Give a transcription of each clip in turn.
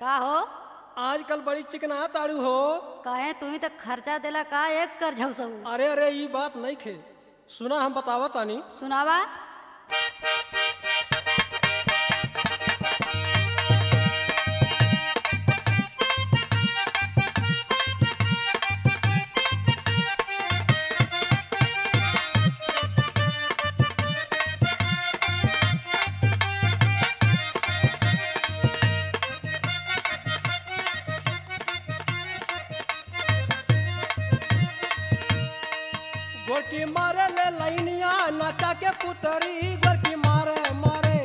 का हो? आजकल बड़ी चिकना ताड़ू हो। कहे तू ही तो खर्चा देला का एक कर झौसऊ। अरे अरे ये बात नहीं खे, सुना हम बतावा तानी। सुनावा। गोरकी मारे ले लाइनिया नाचा के पुतरी गोरकी मारे मारे।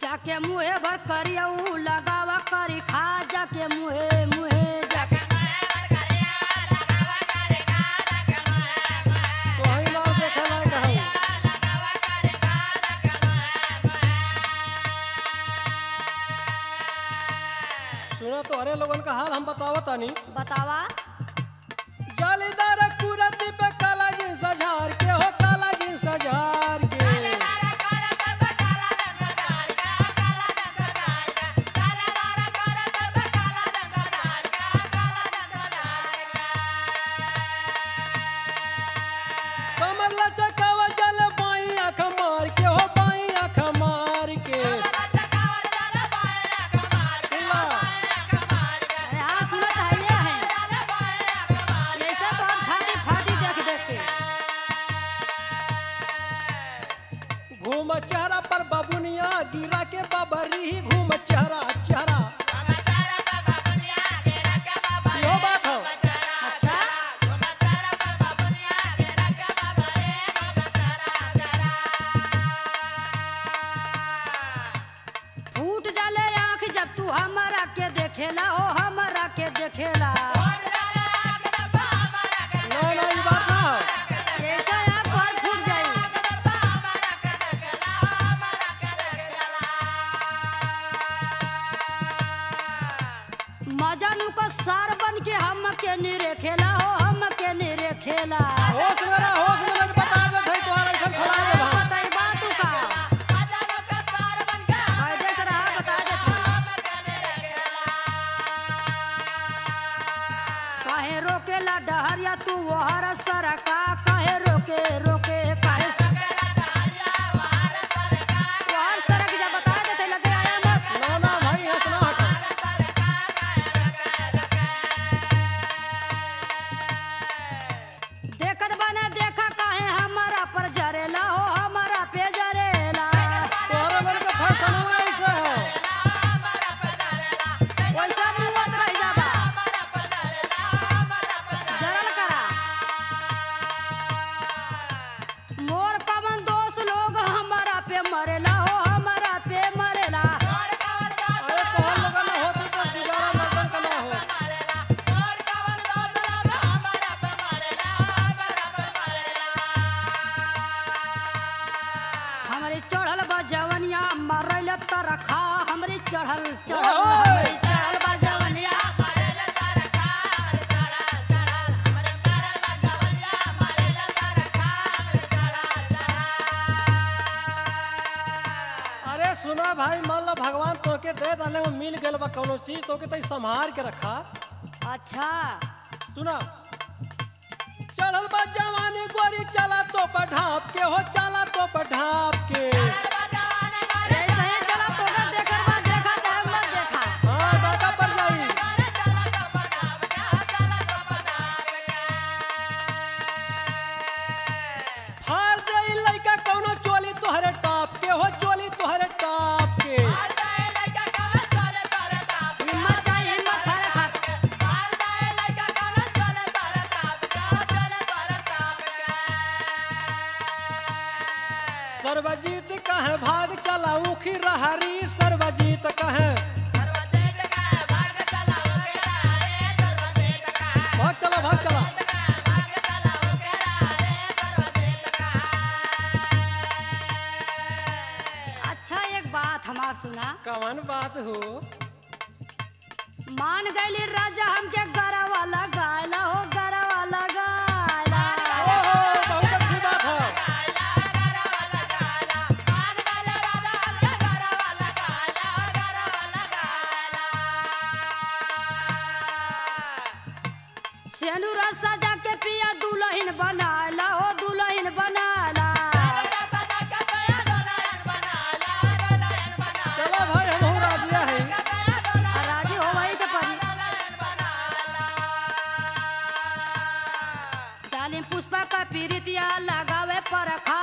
जाके मुहे भर करियऊ लगावा करी खा जाके मुहे मुहे जाके तो हई ना देखा ना कहूँ। सुना तो अरे लोगन का हाल हम बतावा तानी। बतावा। जालीदार कुरती पे काला जींस झार के हो, काला जींस झार के। कमर लचकावा जल बाई आँख मार के हो, बाई आँख मार के। सुना, अरे हाँ सुनत है ये है। ऐसे तो हम छाती फाटी देख देख के। घूम चेहरा पर बबुनिया गिरा के बबरी घूम चेहरा चेहरा। यो बात हो। अच्छा फूट जाले आँख जब तू हमारा के देखेला हो, हमारा के देखेला। ना ना ये बात ना हो। ऐसे आँख और फूट जाई। मजनू को सार बन के हम के निरे खेला हो, हम के निरे खेला। होश में रह, होश में रह, बता दे भाई तुम्हारा इधर खड़ा है भाई। बताई बात तू का। फायदे से रहा बता दे तू। काहे रोकेला डहरिया तू वहर सरका, काहे रोके रोके काहे वहर सरक जा बता देते लगे आया मत। ना ना भाई हंस ना हटो। देखत बना देखा काहे हमारा पर जरेला हो, हमारा पे जरेला। तुम्हारे मन का फैशन हुआ ऐसे हो। वैसा मुँहत रह जाबा। जरल करा। मोर पवन दोस्त लोग हमारा पे मरेला हो, हमारा पे मरेला। अरे तोहर लोगन ना होती तो गुजारा मर्दन का ना हो। हमारी चढ़ल बा जवनिया मरल तरखा, हमारी चढ़ल ओए! बा जवनिया। अरे सुना भाई, मान लो भगवान तोके दे डाले में मिल गल बा कौनो चीज तोके तई संभाल के रखा। अच्छा सुना, चढ़ल बा जवानी गोरी चला तो पढ़ाप के हो, चला तो पढ़ाप के। ऐसे ही चला तोड़ा देकर बा देखा चाहे मत देखा। हाँ डाका पर जाई। फाड़ दे लइका कौनो चोली तोहरे टाप के हो, चोली तोहरे टाप के। हिम्मत चाहिए हिम्मत हरे खातिर। सर्वजीत कहे भाग चला ऊखी रहरी, सर्वजीत कहे भाग चला भाग चला। अच्छा एक बात हमार सुना। कवन बात हो? मान गईली राजा हमके गरवा लगायला हो गरवा लगायला। ओहो, बहुत अच्छी बात है। सेनुरा सजा के पिया दुल्हन बनाला हो दुल्हन बनाला। चलो भाई हम राजी है। राजी हो वही तो परी जालिम पुष्पा का पीरितिया लगावे पर खा